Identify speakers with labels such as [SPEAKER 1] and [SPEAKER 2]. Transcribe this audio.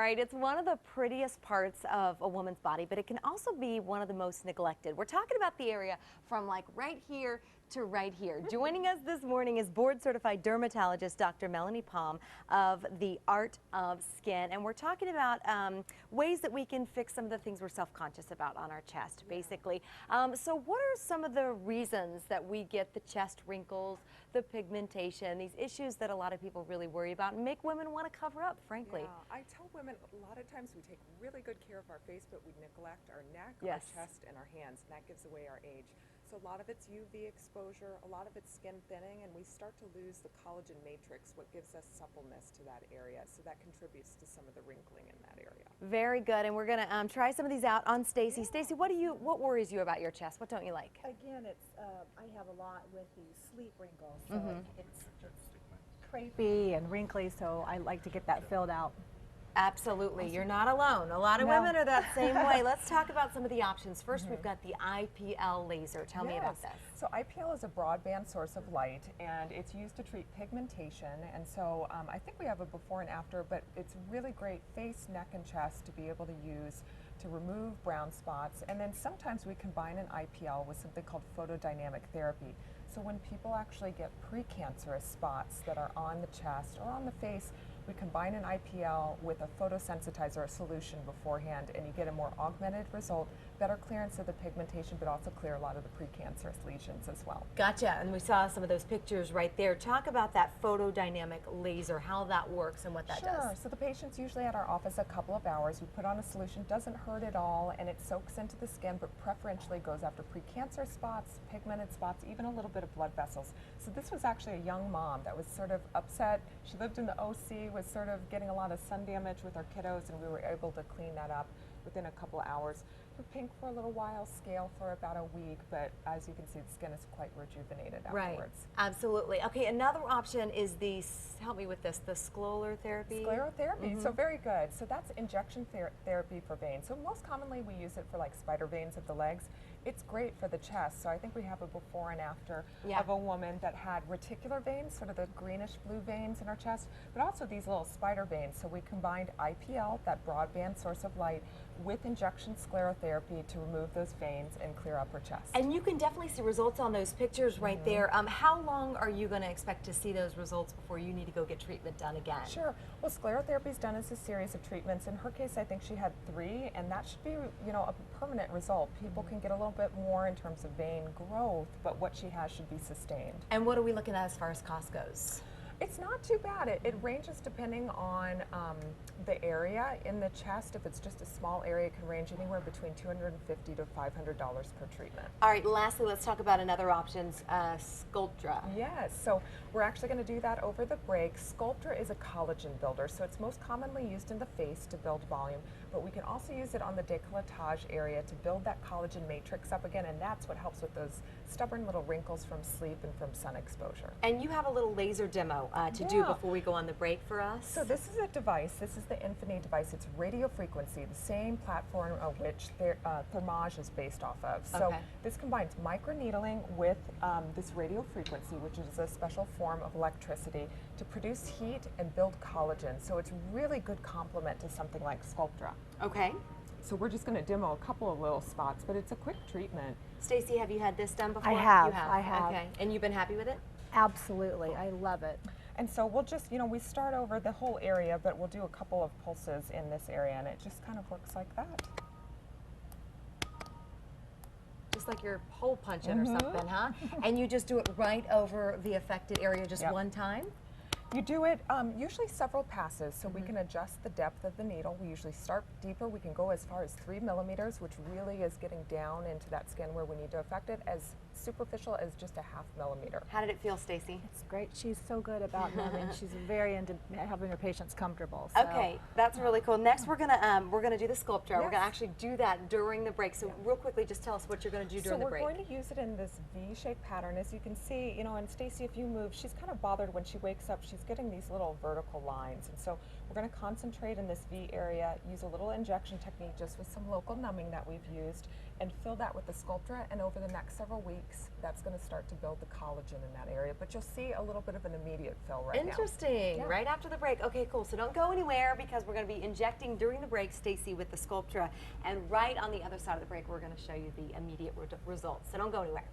[SPEAKER 1] right, it's one of the prettiest parts of a woman's body, but it can also be one of the most neglected. We're talking about the area from like right here to right here. Joining us this morning is board-certified dermatologist Dr. Melanie Palm of the Art of Skin, and we're talking about ways that we can fix some of the things we're self-conscious about on our chest, basically. So what are some of the reasons that we get the chest wrinkles, the pigmentation, these issues that a lot of people really worry about and make women want to cover up, frankly?
[SPEAKER 2] Yeah, I tell women a lot of times we take really good care of our face, but we neglect our neck,
[SPEAKER 1] Yes.
[SPEAKER 2] our chest, and our hands, and that gives away our age. So a lot of it's UV exposure, a lot of it's skin thinning, and we start to lose the collagen matrix, what gives us suppleness to that area. So that contributes to some of the wrinkling in that area.
[SPEAKER 1] Very good, and we're going to try some of these out on Stacy. Yeah. Stacy, what worries you about your chest? What don't you like?
[SPEAKER 3] Again, it's I have a lot with the sleep wrinkles, so it's crepey and wrinkly, so I like to get that filled out.
[SPEAKER 1] Absolutely. You're not alone. A lot of women are that same way. Let's talk about some of the options. First, we've got the IPL laser. Tell me about this.
[SPEAKER 2] So IPL is a broadband source of light, and it's used to treat pigmentation. And so I think we have a before and after, but it's really great face, neck, and chest to be able to use to remove brown spots. And then sometimes we combine an IPL with something called photodynamic therapy. So when people actually get precancerous spots that are on the chest or on the face, we combine an IPL with a photosensitizer, a solution beforehand, and you get a more augmented result, better clearance of the pigmentation, but also clear a lot of the precancerous lesions as well.
[SPEAKER 1] Gotcha, and we saw some of those pictures right there. Talk about that photodynamic laser, how that works and what that does.
[SPEAKER 2] Sure, so the patient's usually at our office a couple of hours. We put on a solution, doesn't hurt at all, and it soaks into the skin, but preferentially goes after precancerous spots, pigmented spots, even a little bit of blood vessels. So this was actually a young mom that was sort of upset. She lived in the OC, was sort of getting a lot of sun damage with her kiddos, and we were able to clean that up within a couple of hours. For pink for a little while, scale for about a week, but as you can see, the skin is quite rejuvenated afterwards.
[SPEAKER 1] Right, absolutely. Okay, another option is the, help me with this, the sclerotherapy?
[SPEAKER 2] Sclerotherapy, so very good. So that's injection therapy for veins. So most commonly we use it for like spider veins of the legs. It's great for the chest. So I think we have a before and after of a woman that had reticular veins, sort of the greenish blue veins in her chest, but also these little spider veins. So we combined IPL, that broadband source of light, with injection sclerotherapy to remove those veins and clear up her chest.
[SPEAKER 1] And you can definitely see results on those pictures right there. How long are you going to expect to see those results before you need to go get treatment done again?
[SPEAKER 2] Sure. Well, sclerotherapy is done as a series of treatments. In her case, I think she had 3, and that should be, you know, a permanent result. People can get a little bit more in terms of vein growth, but what she has should be sustained.
[SPEAKER 1] And what are we looking at as far as cost goes?
[SPEAKER 2] It's not too bad. It ranges depending on the area. In the chest, if it's just a small area, it can range anywhere between $250 to $500 per treatment.
[SPEAKER 1] All right, lastly, let's talk about another option, Sculptra.
[SPEAKER 2] Yes, so we're actually going to do that over the break. Sculptra is a collagen builder, so it's most commonly used in the face to build volume, but we can also use it on the décolletage area to build that collagen matrix up again, and that's what helps with those stubborn little wrinkles from sleep and from sun exposure.
[SPEAKER 1] And you have a little laser demo to do before we go on the break for us.
[SPEAKER 2] So this is a device, this is the Infini device. It's radio frequency, the same platform of which Thermage is based off of. So this combines microneedling with this radio frequency, which is a special form of electricity to produce heat and build collagen. So it's really good complement to something like Sculptra.
[SPEAKER 1] Okay.
[SPEAKER 2] So we're just going to demo a couple of little spots, but it's a quick treatment.
[SPEAKER 1] Stacy, have you had this done before?
[SPEAKER 3] I have.
[SPEAKER 1] You have.
[SPEAKER 3] I have.
[SPEAKER 1] Okay. And you've been happy with it?
[SPEAKER 3] Absolutely. I love it.
[SPEAKER 2] And so we'll just, you know, we start over the whole area, but we'll do a couple of pulses in this area, and it just kind of works like that.
[SPEAKER 1] Just like you're hole punching or something, huh? And you just do it right over the affected area just one time?
[SPEAKER 2] You do it usually several passes, so we can adjust the depth of the needle. We usually start deeper. We can go as far as 3 millimeters, which really is getting down into that skin where we need to affect it, as superficial as just a .5 millimeter.
[SPEAKER 1] How did it feel, Stacy?
[SPEAKER 3] It's great. She's so good about numbing. She's very into having her patients comfortable. So.
[SPEAKER 1] Okay, that's really cool. Next, we're gonna do the Sculptra. We're gonna actually do that during the break. So real quickly, just tell us what you're gonna do during the break.
[SPEAKER 2] So we're going to use it in this V-shaped pattern, as you can see. You know, and Stacy, if you move, she's kind of bothered when she wakes up. She's getting these little vertical lines, and so We're going to concentrate in this V area, use a little injection technique just with some local numbing that we've used, and fill that with the Sculptra, and over the next several weeks, that's going to start to build the collagen in that area. But you'll see a little bit of an immediate fill right now.
[SPEAKER 1] Interesting.
[SPEAKER 2] Yeah.
[SPEAKER 1] Right after the break. Okay, cool. So don't go anywhere because we're going to be injecting during the break, Stacy, with the Sculptra. And right on the other side of the break, we're going to show you the immediate results. So don't go anywhere.